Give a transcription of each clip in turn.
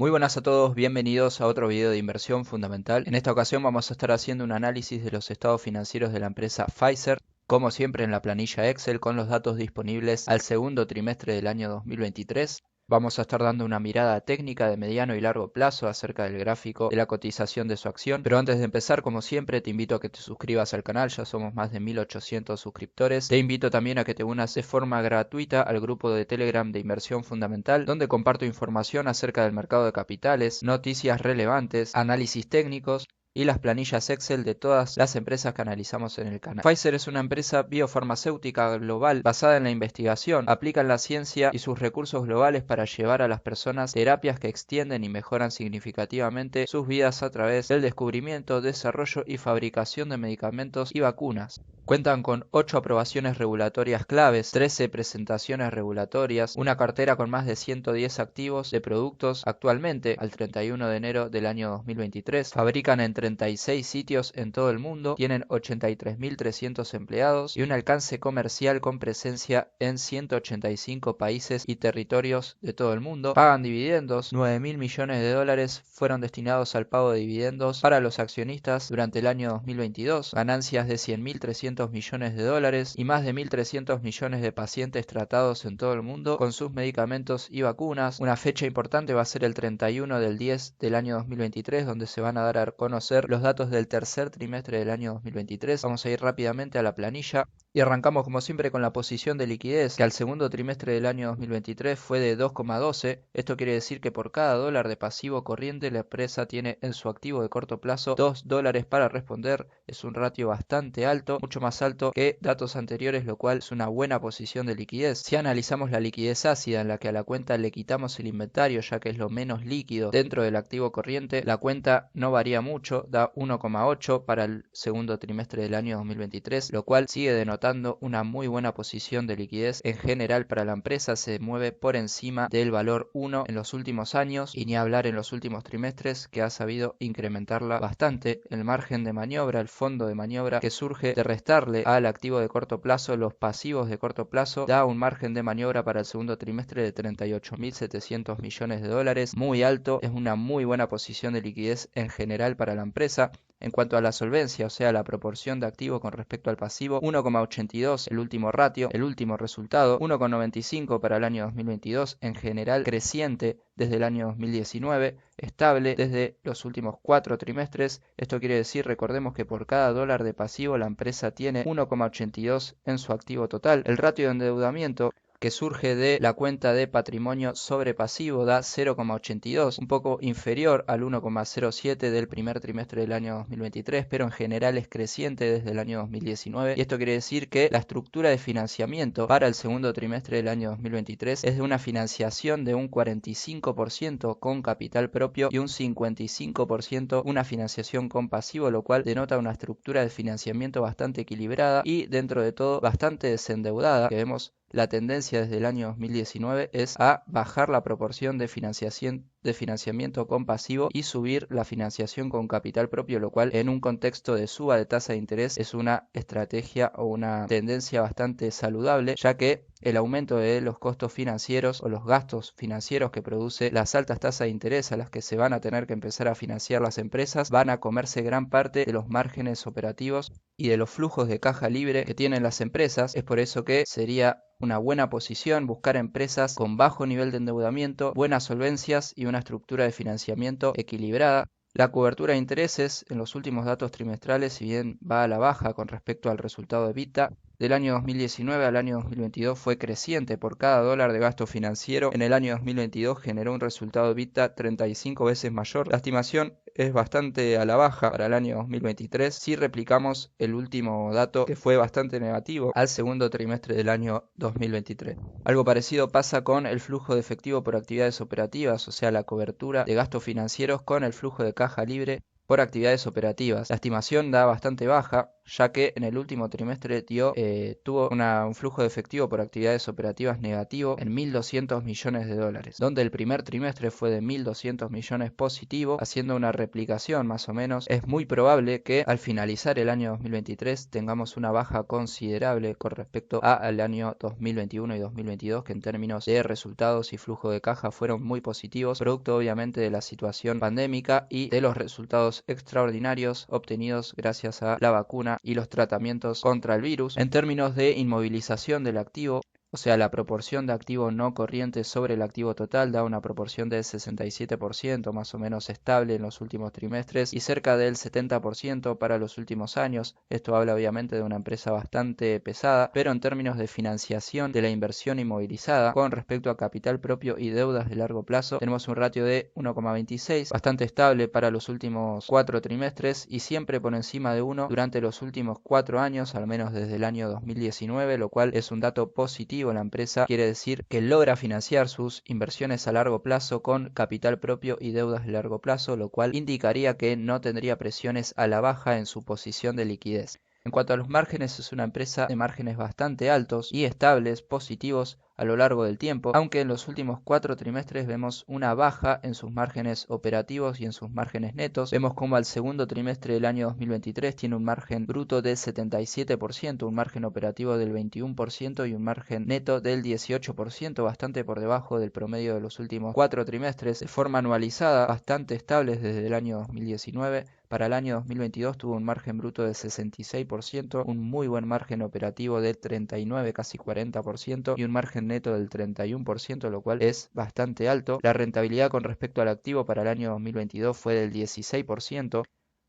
Muy buenas a todos, bienvenidos a otro video de inversión fundamental. En esta ocasión vamos a estar haciendo un análisis de los estados financieros de la empresa Pfizer, como siempre en la planilla Excel con los datos disponibles al segundo trimestre del año 2023. Vamos a estar dando una mirada técnica de mediano y largo plazo acerca del gráfico de la cotización de su acción. Pero antes de empezar, como siempre, te invito a que te suscribas al canal, ya somos más de 1800 suscriptores. Te invito también a que te unas de forma gratuita al grupo de Telegram de Inversión Fundamental, donde comparto información acerca del mercado de capitales, noticias relevantes, análisis técnicos y las planillas Excel de todas las empresas que analizamos en el canal. Pfizer es una empresa biofarmacéutica global basada en la investigación, aplican la ciencia y sus recursos globales para llevar a las personas terapias que extienden y mejoran significativamente sus vidas a través del descubrimiento, desarrollo y fabricación de medicamentos y vacunas. Cuentan con 8 aprobaciones regulatorias claves, 13 presentaciones regulatorias, una cartera con más de 110 activos de productos actualmente al 31 de enero del año 2023. Fabrican en 36 sitios en todo el mundo, tienen 83.300 empleados y un alcance comercial con presencia en 185 países y territorios de todo el mundo. Pagan dividendos, 9.000 millones de dólares fueron destinados al pago de dividendos para los accionistas durante el año 2022, ganancias de 100.300 millones de dólares y más de 1.300 millones de pacientes tratados en todo el mundo con sus medicamentos y vacunas. Una fecha importante va a ser el 31 del 10 del año 2023, donde se van a dar a conocer los datos del tercer trimestre del año 2023. Vamos a ir rápidamente a la planilla y arrancamos como siempre con la posición de liquidez, que al segundo trimestre del año 2023 fue de 2,12. Esto quiere decir que por cada dólar de pasivo corriente la empresa tiene en su activo de corto plazo 2 dólares para responder. Es un ratio bastante alto, mucho más alto que datos anteriores, lo cual es una buena posición de liquidez. Si analizamos la liquidez ácida, en la que a la cuenta le quitamos el inventario, ya que es lo menos líquido dentro del activo corriente, la cuenta no varía mucho, da 1,8 para el segundo trimestre del año 2023, lo cual sigue denotando una muy buena posición de liquidez. En general para la empresa se mueve por encima del valor 1 en los últimos años y ni hablar en los últimos trimestres, que ha sabido incrementarla bastante. El margen de maniobra, el fondo de maniobra que surge de restarle al activo de corto plazo los pasivos de corto plazo, da un margen de maniobra para el segundo trimestre de 38.700 millones de dólares, muy alto. Es una muy buena posición de liquidez en general para la empresa. En cuanto a la solvencia, o sea la proporción de activo con respecto al pasivo, 1,82 el último ratio, el último resultado, 1,95 para el año 2022, en general creciente desde el año 2019, estable desde los últimos 4 trimestres. Esto quiere decir, recordemos que por cada dólar de pasivo la empresa tiene 1,82 en su activo total. El ratio de endeudamiento, que surge de la cuenta de patrimonio sobre pasivo, da 0,82, un poco inferior al 1,07 del primer trimestre del año 2023, pero en general es creciente desde el año 2019. Y esto quiere decir que la estructura de financiamiento para el segundo trimestre del año 2023 es de una financiación de un 45% con capital propio y un 55% una financiación con pasivo, lo cual denota una estructura de financiamiento bastante equilibrada y dentro de todo bastante desendeudada, que vemos la tendencia desde el año 2019 es a bajar la proporción de financiamiento con pasivo y subir la financiación con capital propio, lo cual en un contexto de suba de tasa de interés es una estrategia o una tendencia bastante saludable, ya que el aumento de los costos financieros o los gastos financieros que produce las altas tasas de interés a las que se van a tener que empezar a financiar las empresas van a comerse gran parte de los márgenes operativos y de los flujos de caja libre que tienen las empresas. Es por eso que sería una buena posición buscar empresas con bajo nivel de endeudamiento, buenas solvencias y una estructura de financiamiento equilibrada. La cobertura de intereses en los últimos datos trimestrales, si bien va a la baja con respecto al resultado de EBITDA, del año 2019 al año 2022 fue creciente. Por cada dólar de gasto financiero en el año 2022 generó un resultado de EBITDA 35 veces mayor. La estimación es bastante a la baja para el año 2023 si replicamos el último dato, que fue bastante negativo, al segundo trimestre del año 2023. Algo parecido pasa con el flujo de efectivo por actividades operativas, o sea la cobertura de gastos financieros con el flujo de caja libre por actividades operativas. La estimación da bastante baja, ya que en el último trimestre tuvo un flujo de efectivo por actividades operativas negativo en 1.200 millones de dólares, donde el primer trimestre fue de 1.200 millones positivo, haciendo una replicación más o menos. Es muy probable que al finalizar el año 2023 tengamos una baja considerable con respecto al año 2021 y 2022, que en términos de resultados y flujo de caja fueron muy positivos, producto obviamente de la situación pandémica y de los resultados extraordinarios obtenidos gracias a la vacuna y los tratamientos contra el virus. En términos de inmovilización del activo, o sea, la proporción de activo no corriente sobre el activo total da una proporción de 67%, más o menos estable en los últimos trimestres, y cerca del 70% para los últimos años. Esto habla obviamente de una empresa bastante pesada, pero en términos de financiación de la inversión inmovilizada con respecto a capital propio y deudas de largo plazo, tenemos un ratio de 1,26, bastante estable para los últimos 4 trimestres y siempre por encima de 1 durante los últimos 4 años, al menos desde el año 2019, lo cual es un dato positivo. La empresa quiere decir que logra financiar sus inversiones a largo plazo con capital propio y deudas de largo plazo, lo cual indicaría que no tendría presiones a la baja en su posición de liquidez. En cuanto a los márgenes, es una empresa de márgenes bastante altos y estables, positivos a lo largo del tiempo, aunque en los últimos 4 trimestres vemos una baja en sus márgenes operativos y en sus márgenes netos. Vemos como al segundo trimestre del año 2023 tiene un margen bruto del 77%, un margen operativo del 21% y un margen neto del 18%, bastante por debajo del promedio de los últimos 4 trimestres, de forma anualizada bastante estables desde el año 2019. Para el año 2022 tuvo un margen bruto del 66%, un muy buen margen operativo del 39, casi 40%, y un margen neto del 31%, lo cual es bastante alto. La rentabilidad con respecto al activo para el año 2022 fue del 16%,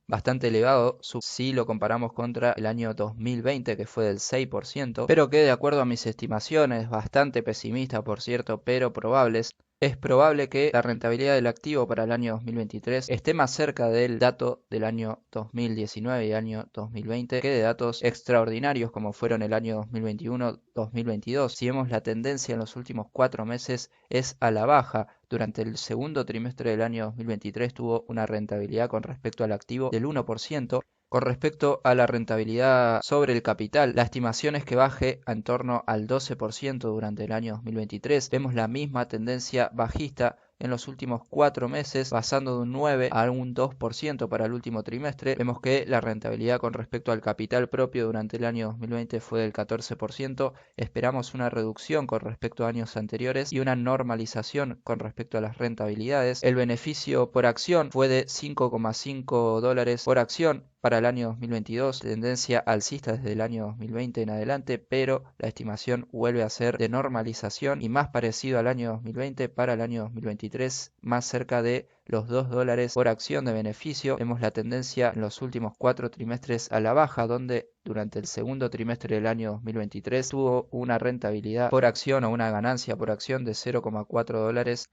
bastante elevado si lo comparamos contra el año 2020, que fue del 6%, pero que de acuerdo a mis estimaciones, bastante pesimistas por cierto, pero probables, es probable que la rentabilidad del activo para el año 2023 esté más cerca del dato del año 2019 y el año 2020 que de datos extraordinarios como fueron el año 2021-2022. Si vemos la tendencia en los últimos 4 meses es a la baja. Durante el segundo trimestre del año 2023 tuvo una rentabilidad con respecto al activo del 1%. Con respecto a la rentabilidad sobre el capital, la estimación es que baje en torno al 12% durante el año 2023. Vemos la misma tendencia bajista en los últimos 4 meses, pasando de un 9 a un 2% para el último trimestre. Vemos que la rentabilidad con respecto al capital propio durante el año 2020 fue del 14%. Esperamos una reducción con respecto a años anteriores y una normalización con respecto a las rentabilidades. El beneficio por acción fue de $5,5 por acción para el año 2022, tendencia alcista desde el año 2020 en adelante, pero la estimación vuelve a ser de normalización y más parecido al año 2020 para el año 2023, más cerca de los $2 por acción de beneficio. Vemos la tendencia en los últimos 4 trimestres a la baja, donde durante el segundo trimestre del año 2023 tuvo una rentabilidad por acción o una ganancia por acción de $0,4.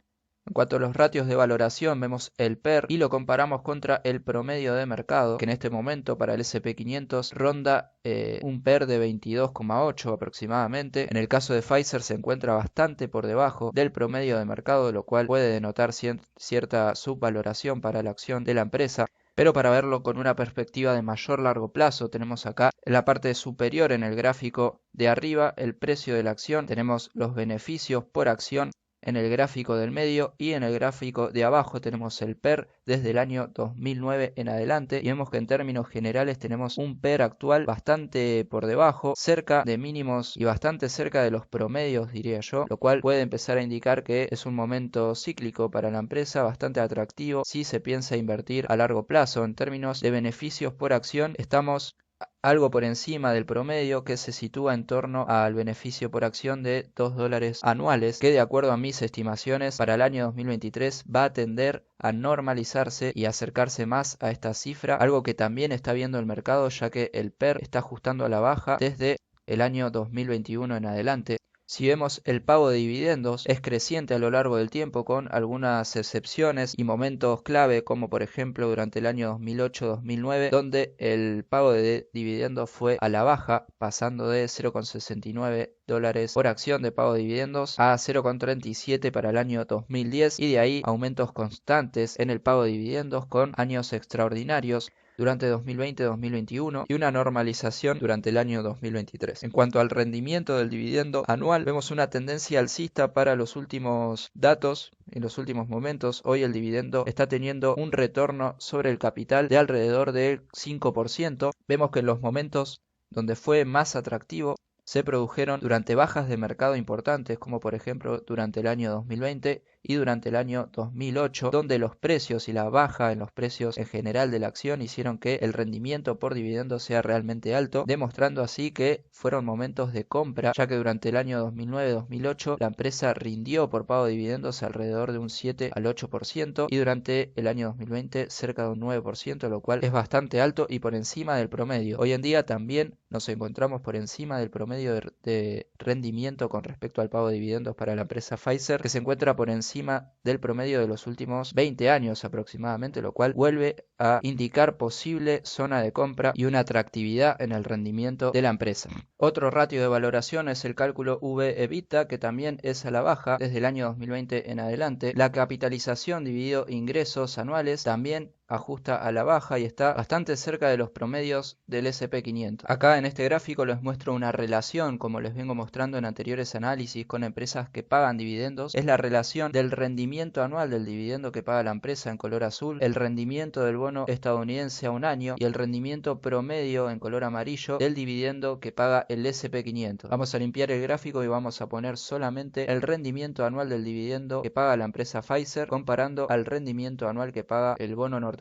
En cuanto a los ratios de valoración, vemos el PER y lo comparamos contra el promedio de mercado, que en este momento para el S&P 500 ronda un PER de 22,8 aproximadamente. En el caso de Pfizer se encuentra bastante por debajo del promedio de mercado, lo cual puede denotar cierta subvaloración para la acción de la empresa. Pero para verlo con una perspectiva de mayor largo plazo, tenemos acá en la parte superior en el gráfico de arriba el precio de la acción, tenemos los beneficios por acción en el gráfico del medio y en el gráfico de abajo tenemos el PER desde el año 2009 en adelante y vemos que en términos generales tenemos un PER actual bastante por debajo, cerca de mínimos y bastante cerca de los promedios diría yo, lo cual puede empezar a indicar que es un momento cíclico para la empresa bastante atractivo si se piensa invertir a largo plazo. En términos de beneficios por acción estamos algo por encima del promedio, que se sitúa en torno al beneficio por acción de $2 anuales, que de acuerdo a mis estimaciones para el año 2023 va a tender a normalizarse y acercarse más a esta cifra, algo que también está viendo el mercado, ya que el PER está ajustando a la baja desde el año 2021 en adelante. Si vemos el pago de dividendos es creciente a lo largo del tiempo con algunas excepciones y momentos clave como por ejemplo durante el año 2008-2009 donde el pago de dividendos fue a la baja pasando de $0,69 por acción de pago de dividendos a 0,37 para el año 2010 y de ahí aumentos constantes en el pago de dividendos con años extraordinarios. durante 2020-2021 y una normalización durante el año 2023. En cuanto al rendimiento del dividendo anual, vemos una tendencia alcista para los últimos datos. En los últimos momentos, hoy el dividendo está teniendo un retorno sobre el capital de alrededor del 5%. Vemos que en los momentos donde fue más atractivo se produjeron durante bajas de mercado importantes, como por ejemplo durante el año 2020 y durante el año 2008, donde los precios y la baja en los precios en general de la acción hicieron que el rendimiento por dividendo sea realmente alto, demostrando así que fueron momentos de compra, ya que durante el año 2009-2008 la empresa rindió por pago de dividendos alrededor de un 7 al 8% y durante el año 2020 cerca de un 9%, lo cual es bastante alto y por encima del promedio. Hoy en día también nos encontramos por encima del promedio de rendimiento con respecto al pago de dividendos para la empresa Pfizer, que se encuentra por encima del promedio de los últimos 20 años aproximadamente, lo cual vuelve a indicar posible zona de compra y una atractividad en el rendimiento de la empresa. Otro ratio de valoración es el cálculo V/EBITDA, que también es a la baja desde el año 2020 en adelante. La capitalización dividido ingresos anuales también ajusta a la baja y está bastante cerca de los promedios del S&P 500. Acá en este gráfico les muestro una relación, como les vengo mostrando en anteriores análisis con empresas que pagan dividendos. Es la relación del rendimiento anual del dividendo que paga la empresa en color azul, el rendimiento del bono estadounidense a un año y el rendimiento promedio en color amarillo del dividendo que paga el S&P 500. Vamos a limpiar el gráfico y vamos a poner solamente el rendimiento anual del dividendo que paga la empresa Pfizer comparando al rendimiento anual que paga el bono norteamericano,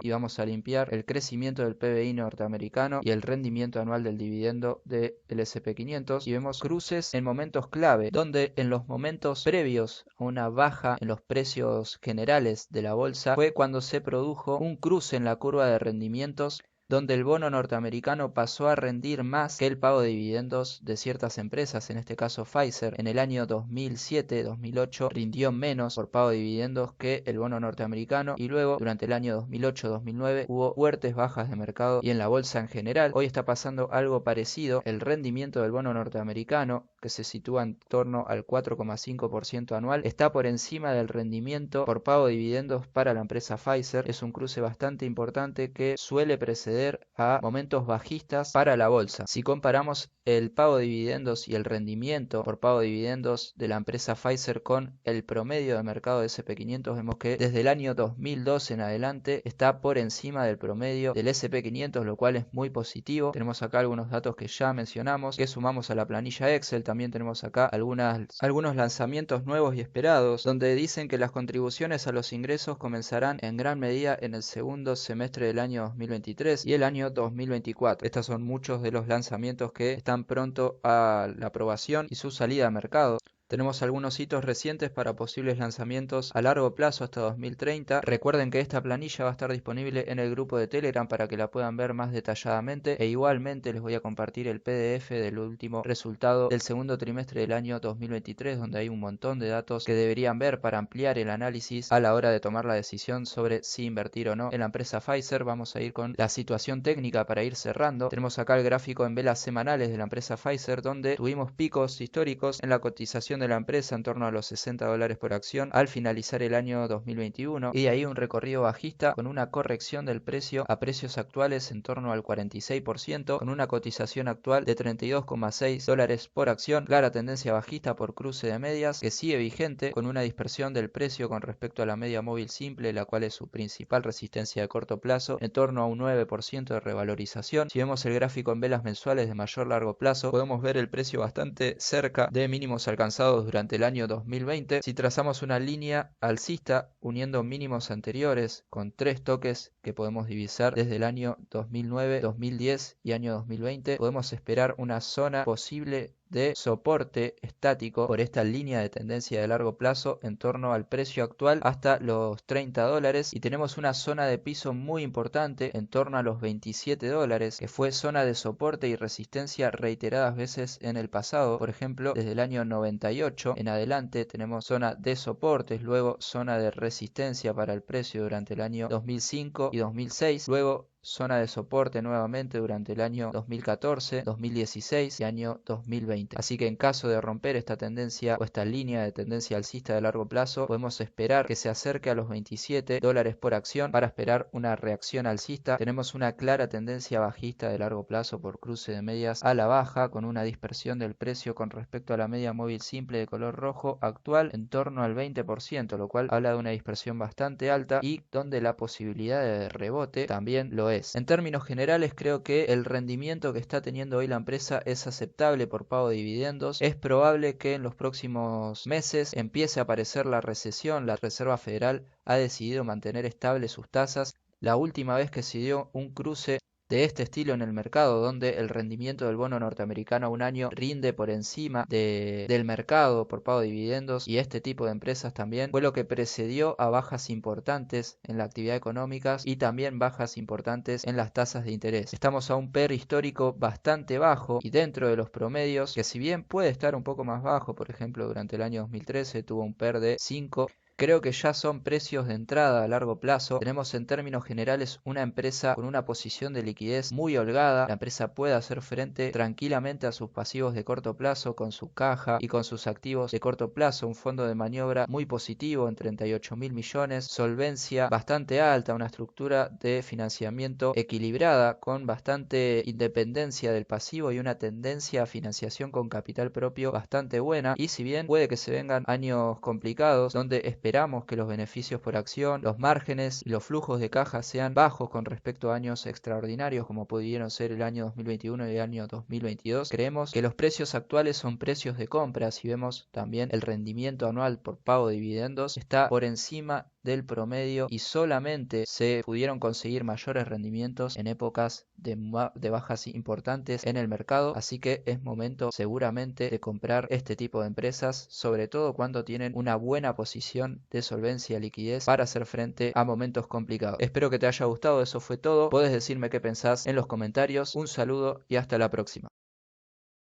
y vamos a limpiar el crecimiento del PBI norteamericano y el rendimiento anual del dividendo del S&P 500 y vemos cruces en momentos clave, donde en los momentos previos a una baja en los precios generales de la bolsa fue cuando se produjo un cruce en la curva de rendimientos, donde el bono norteamericano pasó a rendir más que el pago de dividendos de ciertas empresas, en este caso Pfizer. En el año 2007-2008 rindió menos por pago de dividendos que el bono norteamericano y luego durante el año 2008-2009 hubo fuertes bajas de mercado y en la bolsa en general. Hoy está pasando algo parecido. El rendimiento del bono norteamericano, que se sitúa en torno al 4,5% anual, está por encima del rendimiento por pago de dividendos para la empresa Pfizer. Es un cruce bastante importante que suele preceder a momentos bajistas para la bolsa. Si comparamos el pago de dividendos y el rendimiento por pago de dividendos de la empresa Pfizer con el promedio de mercado de S&P 500, vemos que desde el año 2012 en adelante está por encima del promedio del S&P 500, lo cual es muy positivo. Tenemos acá algunos datos que ya mencionamos, que sumamos a la planilla Excel. También tenemos acá algunos lanzamientos nuevos y esperados, donde dicen que las contribuciones a los ingresos comenzarán en gran medida en el segundo semestre del año 2023 y el año 2024. Estos son muchos de los lanzamientos que están pronto a la aprobación y su salida a mercado. Tenemos algunos hitos recientes para posibles lanzamientos a largo plazo hasta 2030. Recuerden que esta planilla va a estar disponible en el grupo de Telegram para que la puedan ver más detalladamente e igualmente les voy a compartir el PDF del último resultado del segundo trimestre del año 2023, donde hay un montón de datos que deberían ver para ampliar el análisis a la hora de tomar la decisión sobre si invertir o no en la empresa Pfizer. Vamos a ir con la situación técnica para ir cerrando. Tenemos acá el gráfico en velas semanales de la empresa Pfizer, donde tuvimos picos históricos en la cotización de la empresa en torno a los $60 por acción al finalizar el año 2021 y de ahí un recorrido bajista con una corrección del precio a precios actuales en torno al 46%, con una cotización actual de $32,6 por acción. Clara tendencia bajista por cruce de medias que sigue vigente, con una dispersión del precio con respecto a la media móvil simple, la cual es su principal resistencia de corto plazo, en torno a un 9% de revalorización. Si vemos el gráfico en velas mensuales de mayor largo plazo, podemos ver el precio bastante cerca de mínimos alcanzados durante el año 2020. Si trazamos una línea alcista uniendo mínimos anteriores con tres toques que podemos divisar desde el año 2009, 2010 y año 2020, podemos esperar una zona posible de soporte estático por esta línea de tendencia de largo plazo en torno al precio actual hasta los $30 y tenemos una zona de piso muy importante en torno a los $27 que fue zona de soporte y resistencia reiteradas veces en el pasado. Por ejemplo, desde el año 98 en adelante tenemos zona de soportes, luego zona de resistencia para el precio durante el año 2005 y 2006, luego zona de soporte nuevamente durante el año 2014, 2016 y año 2020. Así que en caso de romper esta tendencia o esta línea de tendencia alcista de largo plazo, podemos esperar que se acerque a los $27 por acción para esperar una reacción alcista. Tenemos una clara tendencia bajista de largo plazo por cruce de medias a la baja, con una dispersión del precio con respecto a la media móvil simple de color rojo actual en torno al 20%, lo cual habla de una dispersión bastante alta y donde la posibilidad de rebote también lo es. En términos generales, creo que el rendimiento que está teniendo hoy la empresa es aceptable por pago de dividendos. Es probable que en los próximos meses empiece a aparecer la recesión. La Reserva Federal ha decidido mantener estables sus tasas. La última vez que se dio un cruce de este estilo en el mercado, donde el rendimiento del bono norteamericano a un año rinde por encima del mercado por pago de dividendos y este tipo de empresas también, fue lo que precedió a bajas importantes en la actividad económica y también bajas importantes en las tasas de interés. Estamos a un PER histórico bastante bajo y dentro de los promedios, que si bien puede estar un poco más bajo, por ejemplo durante el año 2013 tuvo un PER de 5, creo que ya son precios de entrada a largo plazo. Tenemos en términos generales una empresa con una posición de liquidez muy holgada. La empresa puede hacer frente tranquilamente a sus pasivos de corto plazo con su caja y con sus activos de corto plazo. Un fondo de maniobra muy positivo en 38.000 millones, solvencia bastante alta, una estructura de financiamiento equilibrada con bastante independencia del pasivo y una tendencia a financiación con capital propio bastante buena. Y si bien puede que se vengan años complicados donde esperamos que los beneficios por acción, los márgenes y los flujos de caja sean bajos con respecto a años extraordinarios como pudieron ser el año 2021 y el año 2022, creemos que los precios actuales son precios de compra. Si vemos también el rendimiento anual por pago de dividendos está por encima del promedio y solamente se pudieron conseguir mayores rendimientos en épocas de bajas importantes en el mercado, así que es momento seguramente de comprar este tipo de empresas, sobre todo cuando tienen una buena posición de solvencia y liquidez para hacer frente a momentos complicados. Espero que te haya gustado, eso fue todo. Puedes decirme qué pensás en los comentarios. Un saludo y hasta la próxima.